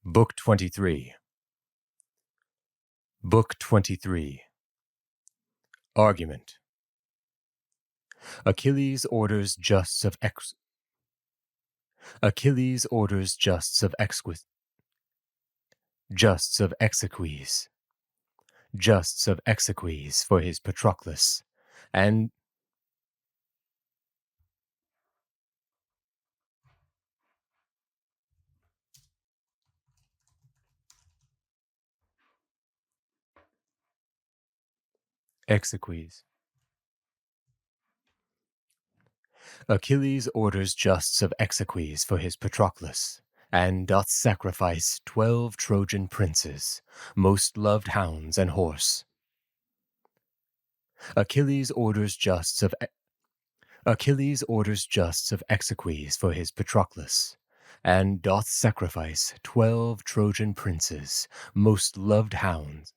Book 23. Book 23. Argument. Achilles orders justs of Achilles orders justs of exequies, for his Patroclus, and exequies. Achilles orders justs of exequies for his Patroclus, and doth sacrifice 12 Trojan princes, most loved hounds and horse. Achilles orders justs of exequies for his Patroclus, and doth sacrifice 12 Trojan princes, most loved hounds,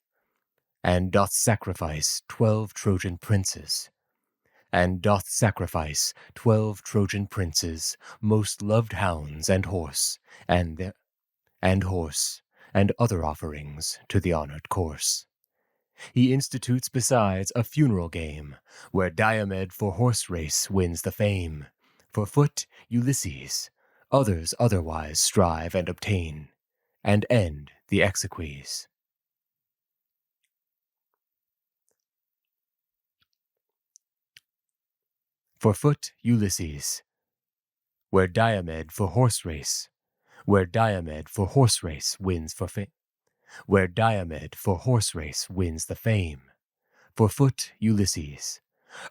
and doth sacrifice 12 Trojan princes, most loved hounds and horse, and other offerings to the honored course. He institutes besides a funeral game, where Diomed for horse race wins the fame. For foot, Ulysses, others otherwise strive and obtain, and end the exequies. For foot, Ulysses, where Diomed for horse race wins the fame. For foot, Ulysses,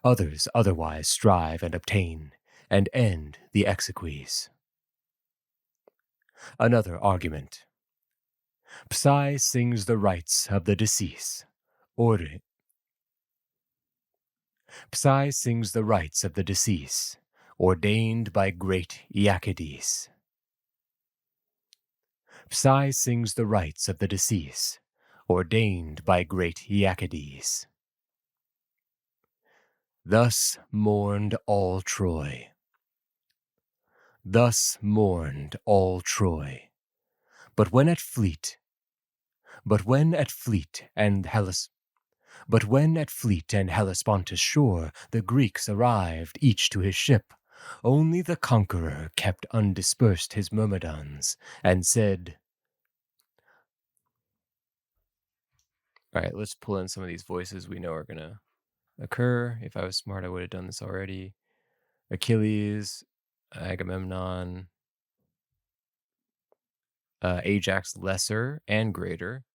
others otherwise strive and obtain, and end the exequies. Another argument. Psy sings the rites of the deceased, ordained by great Iacides. Thus mourned all Troy. But when at fleet and Hellespontus shore the Greeks arrived, each to his ship, only the conqueror kept undispersed his myrmidons, and said... All right, let's pull in some of these voices we know are going to occur. If I was smart, I would have done this already. Achilles, Agamemnon, Ajax lesser and greater,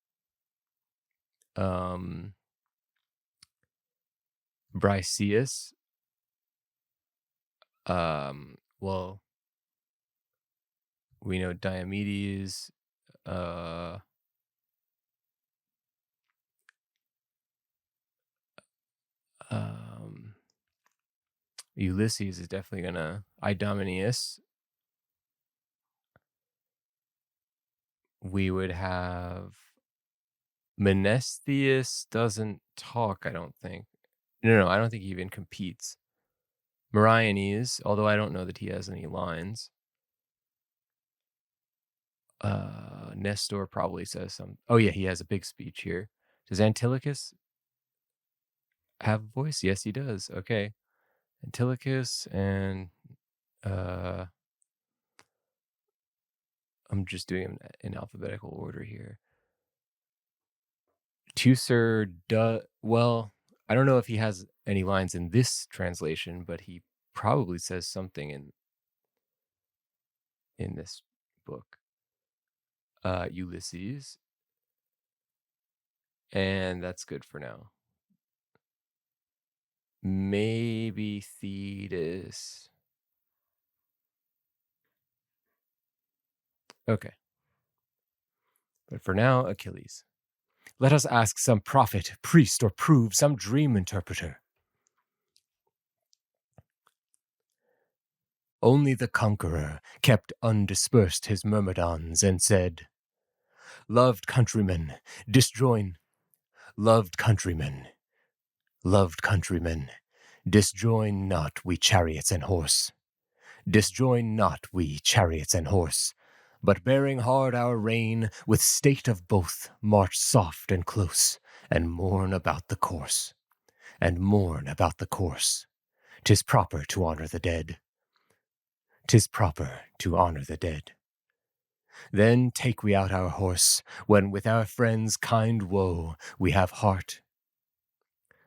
Briseis, well, we know Diomedes, Ulysses is definitely gonna, Idomeneus. We would have Menestheus doesn't talk, I don't think. No, I don't think he even competes. Meriones, although I don't know that he has any lines. Nestor probably says something. Oh yeah, he has a big speech here. Does Antilochus have a voice? Yes, he does. Okay. Antilochus and I'm just doing them in alphabetical order here. Teucer, well, I don't know if he has any lines in this translation, but he probably says something in this book. Ulysses. And that's good for now. Maybe Thetis. Okay. But for now, Achilles. Let us ask some prophet, priest, or prove some dream interpreter. Only the conqueror kept undispersed his myrmidons, and said, Loved countrymen, disjoin not we chariots and horse. But bearing hard our rein, with state of both, march soft and close, and mourn about the course. And mourn about the course. 'Tis proper to honor the dead. 'Tis proper to honor the dead. Then take we out our horse, when with our friends' kind woe we have heart.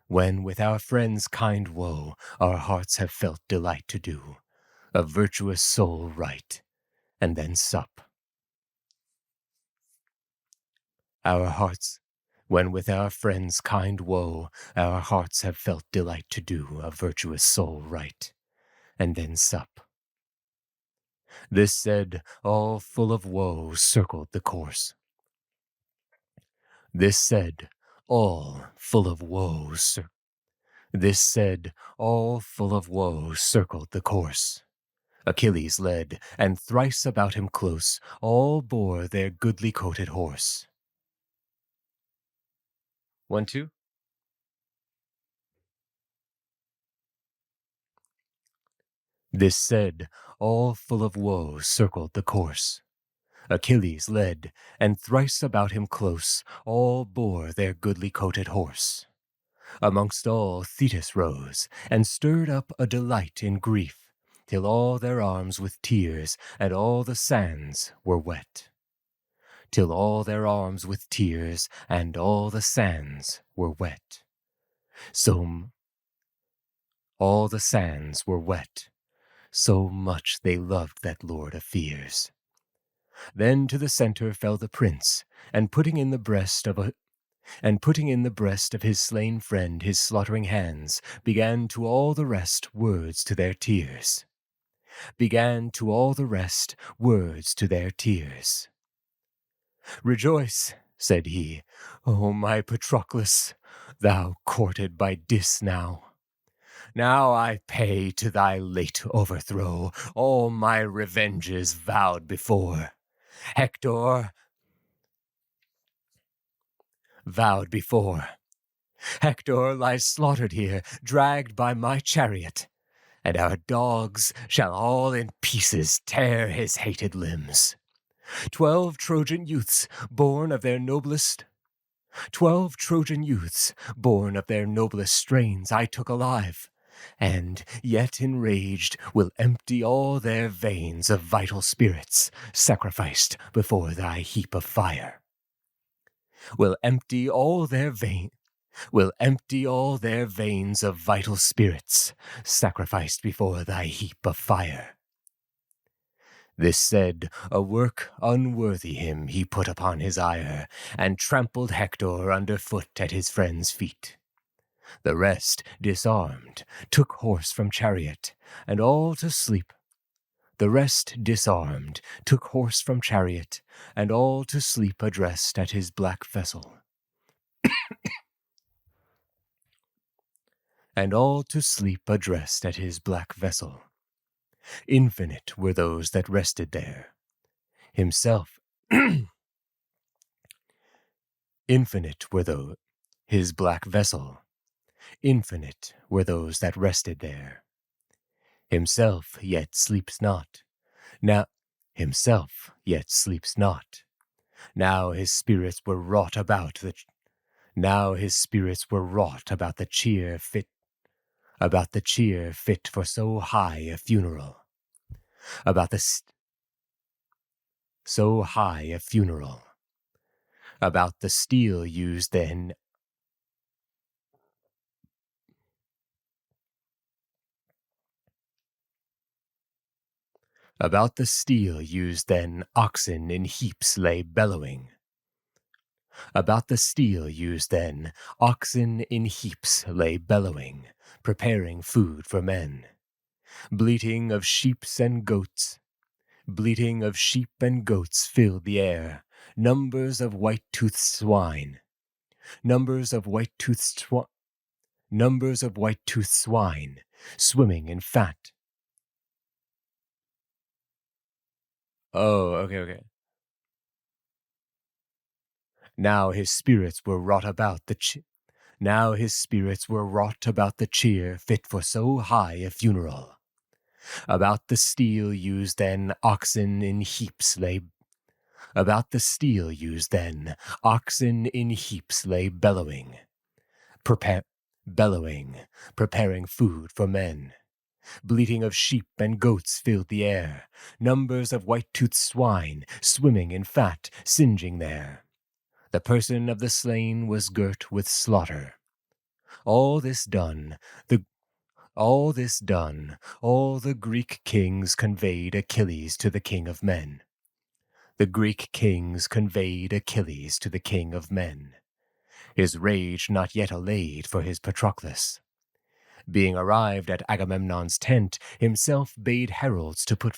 When with our friends' kind woe our hearts have felt delight to do, a virtuous soul right, and then sup. Our hearts, when with our friends' kind woe our hearts have felt delight to do, a virtuous soul right, and then sup. This said, all full of woe circled the course. This said, all full of woe This said, all full of woe circled the course. Achilles led, and thrice about him close all bore their goodly coated horse. 1, 2. This said, all full of woe circled the course. Achilles led, and thrice about him close all bore their goodly coated horse. Amongst all Thetis rose, and stirred up a delight in grief, till all their arms with tears and all the sands were wet. Till all their arms with tears and all the sands were wet. All the sands were wet, so much they loved that lord of fears. Then to the center fell the prince, and putting in the breast of his slain friend his slaughtering hands, began to all the rest words to their tears. Rejoice, said he, O my Patroclus, thou courted by Dis now. Now I pay to thy late overthrow all my revenges vowed before. Hector lies slaughtered here, dragged by my chariot, and our dogs shall all in pieces tear his hated limbs. 12 Trojan youths born of their noblest strains I took alive, and yet enraged will empty all their veins of vital spirits sacrificed before thy heap of fire. Will empty all their veins of vital spirits sacrificed before thy heap of fire. This said, a work unworthy him he put upon his ire, and trampled Hector under foot at his friend's feet. The rest, disarmed, took horse from chariot, and all to sleep. Addressed at his black vessel. Infinite were those that rested there. Himself, his black vessel. Infinite were those that rested there. Himself yet sleeps not. Now his spirits were wrought about the cheer fit for so high a funeral. About the steel used then. About the steel used then oxen in heaps lay bellowing. Preparing food for men. Bleating of sheep and goats filled the air. Numbers of white-toothed swine swimming in fat. Oh, okay. Now his spirits were wrought about the cheer fit for so high a funeral. About the steel used then oxen in heaps lay About the steel used then, oxen in heaps lay bellowing, preparing food for men. Bleating of sheep and goats filled the air, numbers of white-toothed swine swimming in fat, singeing there. The person of the slain was girt with slaughter. All this done, all the Greek kings conveyed Achilles to the king of men. The Greek kings conveyed Achilles to the king of men. His rage not yet allayed for his Patroclus. Being arrived at Agamemnon's tent, himself bade heralds put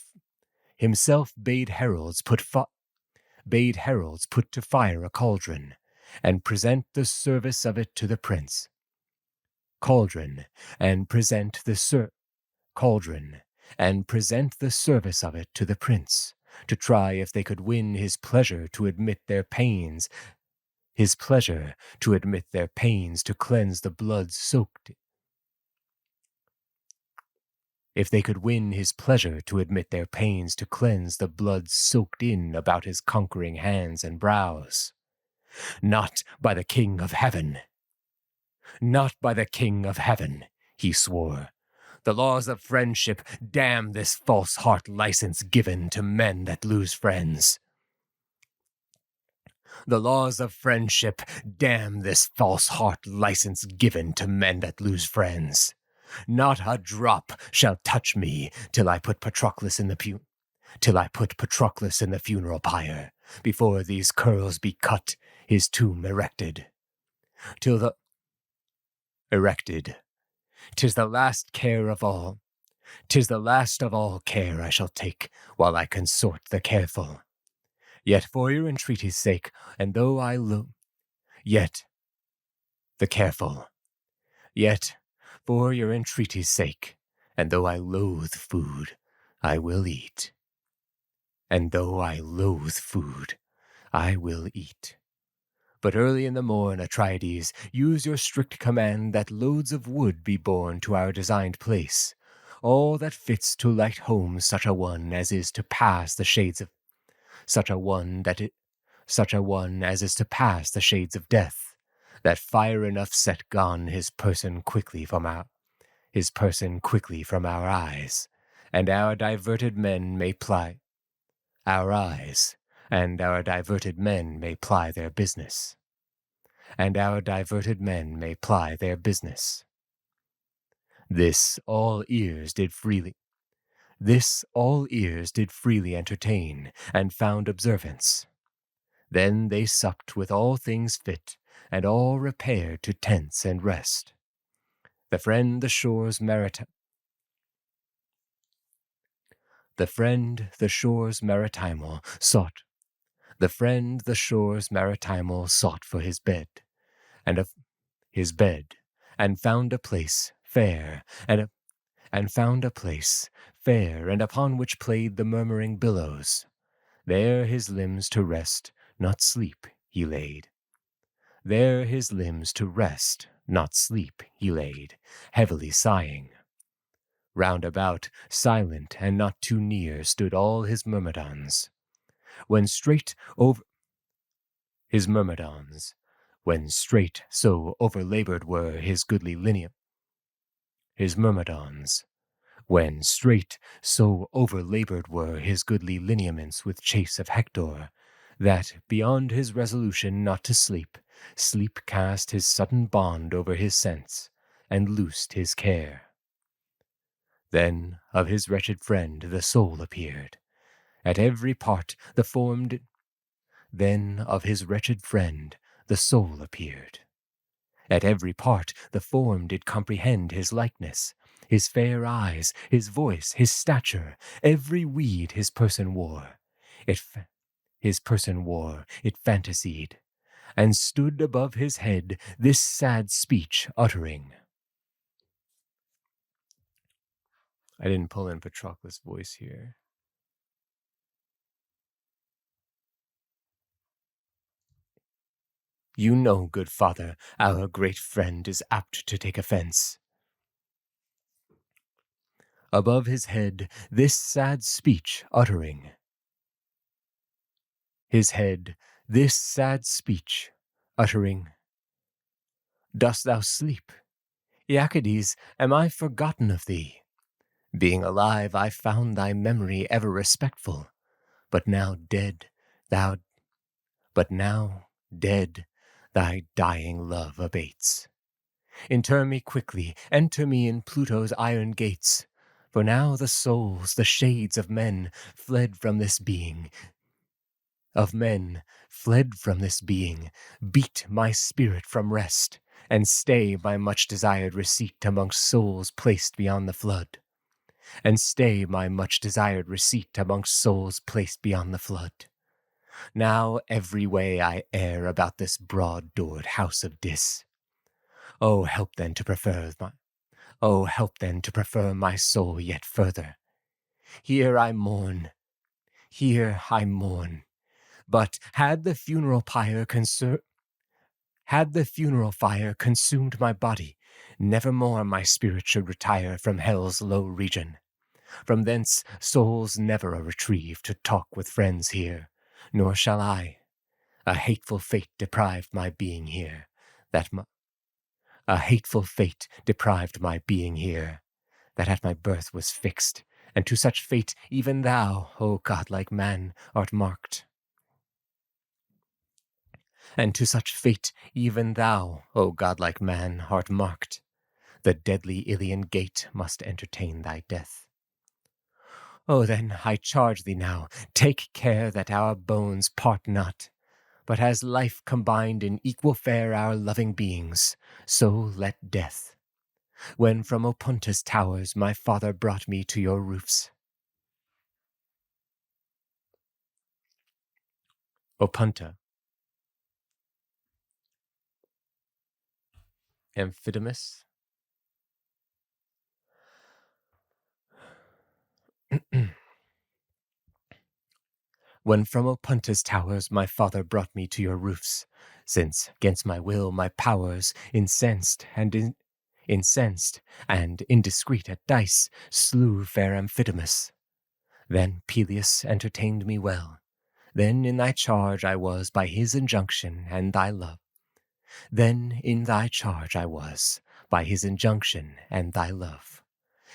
to fire a cauldron, and present the service of it to the prince. And present the service of it to the prince, to try if they could win his pleasure to admit their pains, to cleanse the blood soaked. If they could win his pleasure to admit their pains to cleanse the blood soaked in about his conquering hands and brows. Not by the king of heaven! Not by the king of heaven, he swore. The laws of friendship damn this false heart license given to men that lose friends. The laws of friendship damn this false heart license given to men that lose friends. Not a drop shall touch me till I put Patroclus in the funeral pyre, before these curls be cut, his tomb erected. 'Tis the last of all care I shall take, while I consort the careful. Yet for your entreaty's sake, and though I for your entreaty's sake, and though I loathe food, I will eat. But early in the morn, Atrides, use your strict command that loads of wood be borne to our designed place, all that fits to light home such a one as is to pass the shades of death, that fire enough set gone his person quickly from our eyes, and our diverted men may ply their business. This all ears did freely entertain, and found observance. Then they supped with all things fit, and all repaired to tents and rest. The friend the shores maritimal sought for his bed, and found a place fair, and upon which played the murmuring billows. There his limbs to rest, not sleep, he laid. Heavily sighing. Round about, silent and not too near, stood all his myrmidons. When straight so overlabored were his goodly lineaments with chase of Hector, that, beyond his resolution not to sleep cast his sudden bond over his sense, and loosed his care. Then of his wretched friend the soul appeared. At every part the form did comprehend his likeness, his fair eyes, his voice, his stature, every weed his person wore. It fantasied, and stood above his head, this sad speech uttering. I didn't pull in Patroclus' voice here. You know, good father, our great friend is apt to take offense. Above his head, this sad speech uttering. his head this sad speech, uttering, Dost thou sleep? Iacides, am I forgotten of thee? Being alive, I found thy memory ever respectful, but now dead, thy dying love abates. Inter me quickly, enter me in Pluto's iron gates, for now the souls, the shades of men, fled from this being, beat my spirit from rest, and stay my much-desired receipt amongst souls placed beyond the flood. Now every way I err about this broad-doored house of Dis. Oh, help then to prefer my soul yet further. Here I mourn. But had the funeral fire consumed my body, nevermore my spirit should retire from hell's low region. From thence souls never are retrieved to talk with friends here, nor shall I. A hateful fate deprived my being here, that at my birth was fixed, and to such fate even thou, O godlike man, art marked. The deadly Ilian gate must entertain thy death. Oh, then, I charge thee now, take care that our bones part not, but as life combined in equal fare our loving beings, so let death. When from Opunta's towers my father brought me to your roofs. Opunta. Amphidamus. When from Opunta's towers my father brought me to your roofs, since, 'gainst my will, my powers, incensed and indiscreet at dice, slew fair Amphidamus. Then Peleus entertained me well. Then in thy charge I was by his injunction and thy love.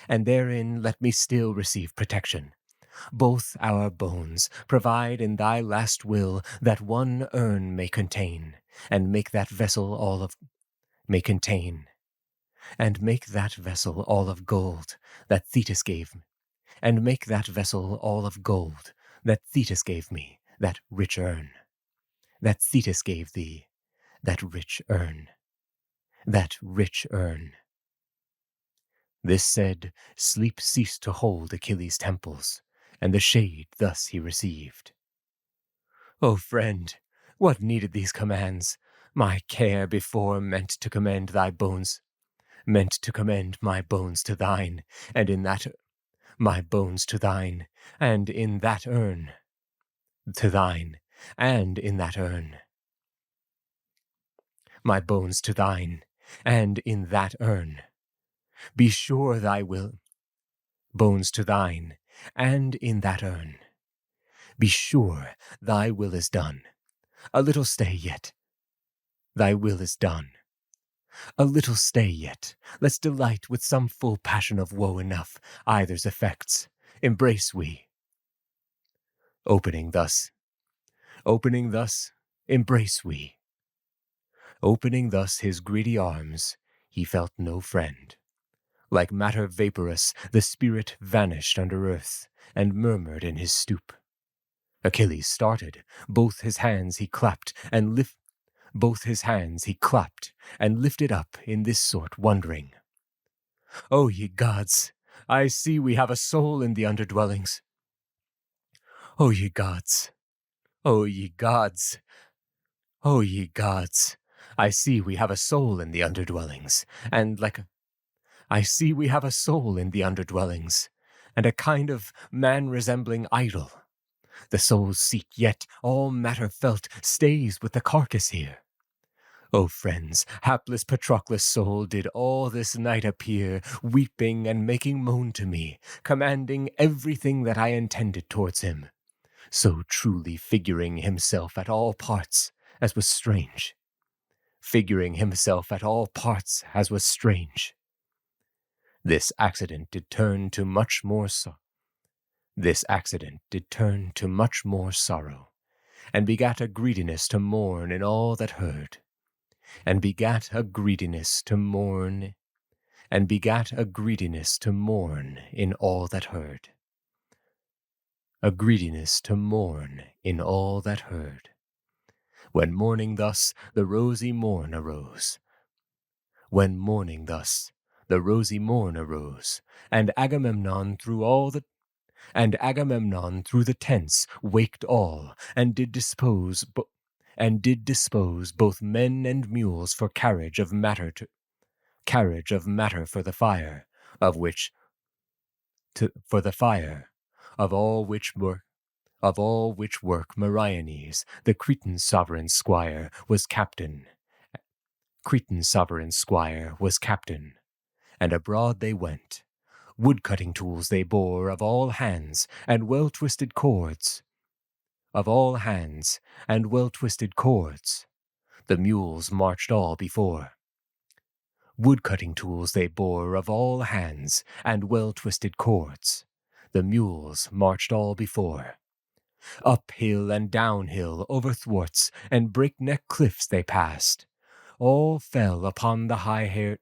And therein let me still receive protection. Both our bones provide in thy last will that one urn may contain, and make that vessel all of gold that Thetis gave me, that rich urn, that Thetis gave thee, that rich urn. This said, sleep ceased to hold Achilles' temples, and the shade thus he received. O friend, what needed these commands? My care before meant to commend my bones to thine, and in that urn. My bones to thine, and in that urn. Be sure thy will, bones to thine, and in that urn. Be sure thy will is done. A little stay yet. Thy will is done. A little stay yet. Let's delight with some full passion of woe enough, either's effects. Embrace we. Opening thus, embrace we. Opening thus his greedy arms, he felt no friend. Like matter vaporous, the spirit vanished under earth, and murmured in his stoop. Achilles started, both his hands he clapped, and lifted up in this sort, wondering. O ye gods, I see we have a soul in the underdwellings. O ye gods, I see we have a soul in the underdwellings, and a kind of man-resembling idol. The soul's seat, yet all matter felt, stays with the carcass here. O friends, hapless Patroclus' soul did all this night appear, weeping and making moan to me, commanding everything that I intended towards him. so truly figuring himself at all parts as was strange. Figuring himself at all parts as was strange. This accident did turn to much more sorrow, and begat a greediness to mourn in all that heard, and begat a greediness to mourn, and begat a greediness to mourn in all that heard. A greediness to mourn in all that heard. When morning thus, the rosy morn arose. When morning thus, the rosy morn arose, and Agamemnon through the tents waked all, and did dispose both men and mules for carriage of matter for the fire, of all which work Meriones, the Cretan sovereign squire, was captain. And abroad they went. Wood-cutting tools they bore of all hands, and well-twisted cords. The mules marched all before. Wood-cutting tools they bore of all hands, and well-twisted cords. The mules marched all before. Up hill and down hill, over thwarts and breakneck cliffs they passed. All fell upon the high-haired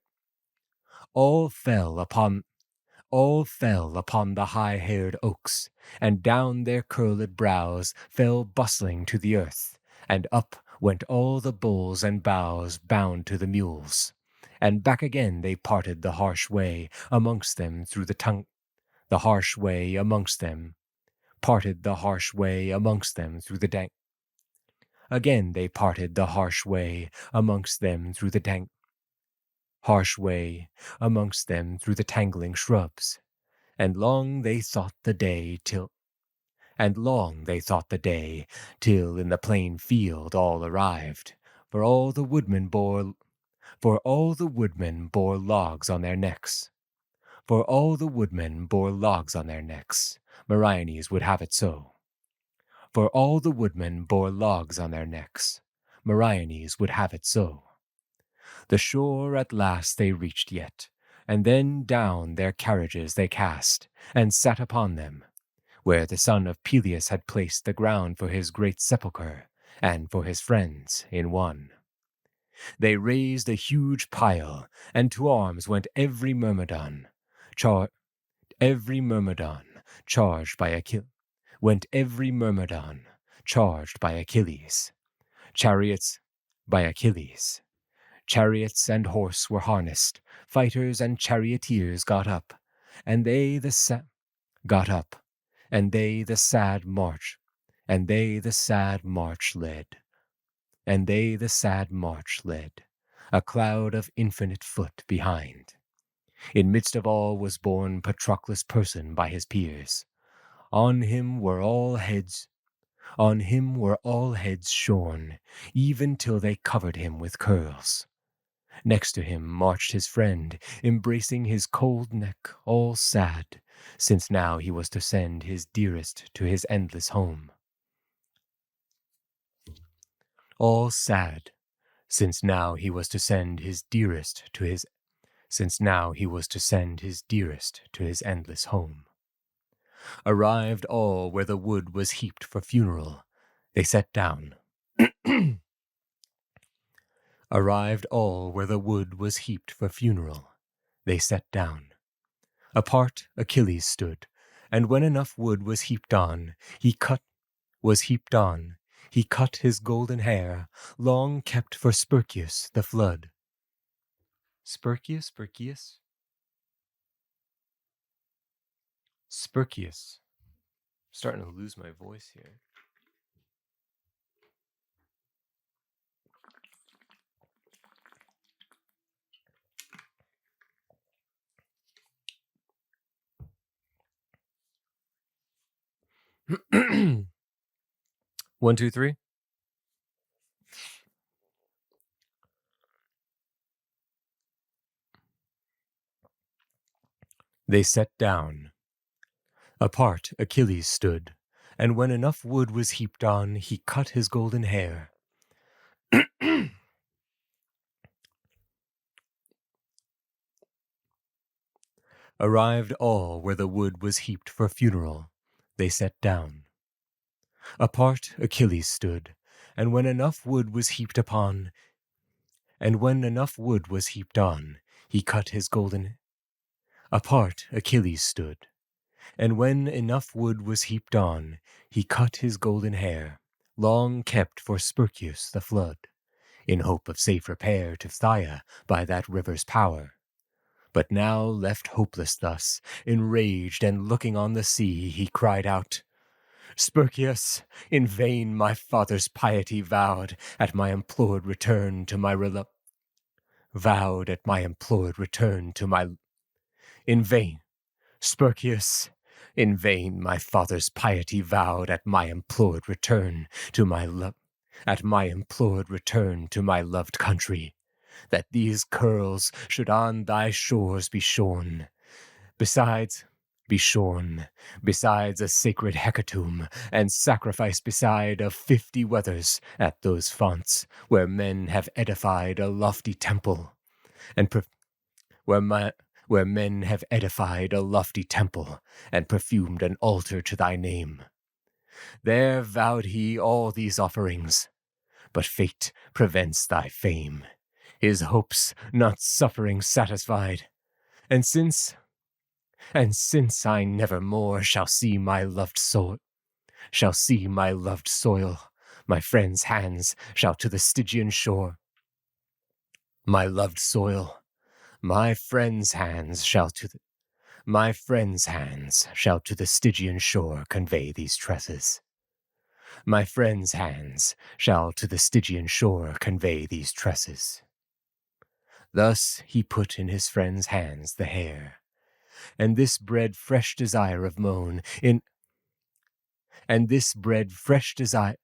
oaks, and down their curled brows fell bustling to the earth, and up went all the boles and boughs bound to the mules, and back again they parted the harsh way amongst them through the tongue. Again they parted the harsh way amongst them through the tangling shrubs, and long they thought the day till in the plain field all arrived, for all the woodmen bore logs on their necks. Meriones would have it so. For all the woodmen bore logs on their necks. Meriones would have it so. The shore at last they reached yet, and then down their carriages they cast, and sat upon them, where the son of Peleus had placed the ground for his great sepulchre, and for his friends in one. They raised a huge pile, and to arms went every Myrmidon, charged by Achilles. Chariots and horse were harnessed, fighters and charioteers got up, and they the sad march led, a cloud of infinite foot behind. In midst of all was borne Patroclus' person by his peers. On him were all heads shorn, even till they covered him with curls. Next to him marched his friend, embracing his cold neck, all sad, since now he was to send his dearest to his endless home. All sad, since now he was to send his dearest to his endless home. Arrived all where the wood was heaped for funeral, they sat down. Apart Achilles stood, and when enough wood was heaped on, he cut his golden hair, long kept for Spercheius the flood. Spercheius? Starting to lose my voice here. One, two, three. They sat down. Apart Achilles stood, And when enough wood was heaped on, he cut his golden hair. Arrived all where the wood was heaped for funeral, they sat down. Apart Achilles stood, and when enough wood was heaped upon, and when enough wood was heaped on, he cut his golden. Apart Achilles stood, and when enough wood was heaped on, he cut his golden hair, long kept for Spercheius the flood, in hope of safe repair to Phthia by that river's power. But now left hopeless thus, enraged and looking on the sea, he cried out, Spercheius, in vain my father's piety vowed at my implored return to my in vain, Spercheius, in vain my father's piety vowed at my implored return to my loved country, that these curls should on thy shores be shorn. Besides a sacred hecatomb, and sacrifice beside of 50 wethers at those fonts where men have edified a lofty temple, and where men have edified a lofty temple, and perfumed an altar to thy name. There vowed he all these offerings, but fate prevents thy fame, his hopes not suffering satisfied, and since I never more shall see my loved soil, my friend's hands shall to the Stygian shore. My loved soil, my friend's hands shall to the Stygian shore convey these tresses. My friend's hands shall to the Stygian shore convey these tresses. Thus he put in his friend's hands the hair, and this bred fresh desire of moan and this bred fresh desire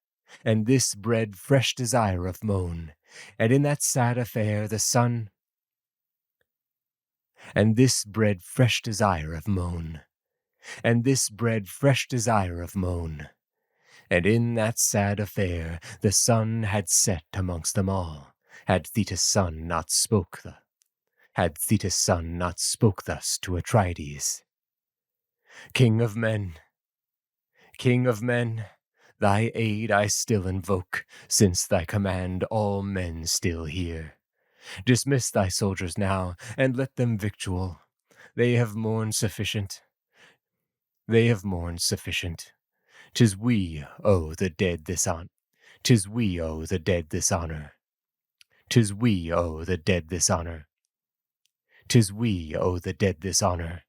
of moan, and in that sad affair the sun, and this bred fresh desire of moan, and in that sad affair the sun had set amongst them all, had Thetis' son not spoke thus to Atrides. King of men, thy aid I still invoke, since thy command all men still hear. Dismiss thy soldiers now, and let them victual. They have mourned sufficient. 'Tis we owe the dead this honor. 'Tis we owe the dead this honor. 'Tis we owe the dead this honor. 'Tis we owe the dead this honor.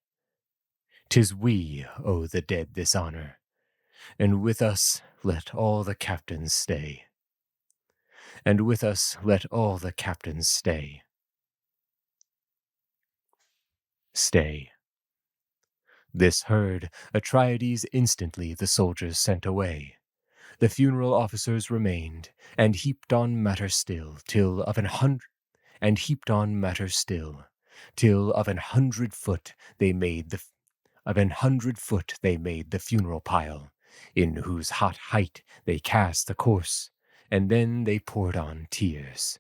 'Tis we owe the dead this honor. And with us let all the captains stay. And with us let all the captains stay. Stay. This heard, Atrides instantly the soldiers sent away. The funeral officers remained, and heaped on matter still, till of 100 foot they made the funeral pile, in whose hot height they cast the corse, and then they poured on tears.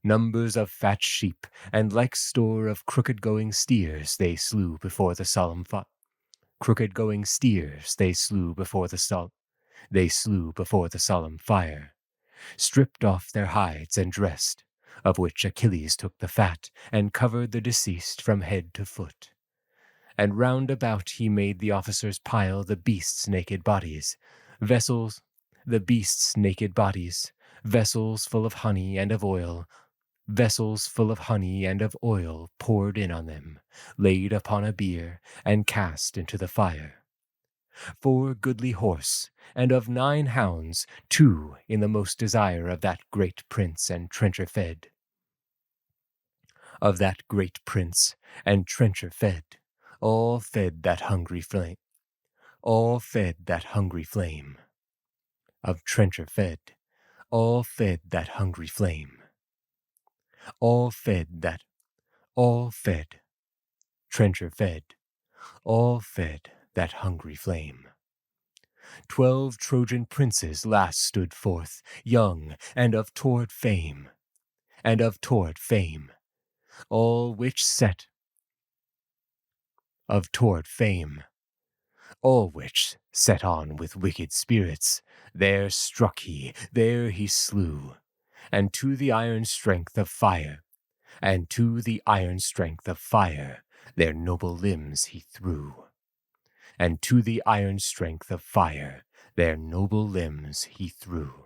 Numbers of fat sheep, and like store of crooked-going steers, they slew before the solemn fire. Stripped off their hides and dressed, of which Achilles took the fat, and covered the deceased from head to foot. And round about he made the officers pile the beasts' naked bodies, vessels full of honey and of oil, poured in on them, laid upon a bier, and cast into the fire. 4 goodly horse, and of 9 hounds, 2 in the most desire of that great prince and trencher fed. All fed that hungry flame. all fed that, all fed, trencher fed, all fed that hungry flame. 12 Trojan princes last stood forth, young and of torrid fame, all which set of torrid fame, all which set on with wicked spirits, there struck he, there he slew, and to the iron strength of fire, their noble limbs he threw. And to the iron strength of fire, their noble limbs he threw.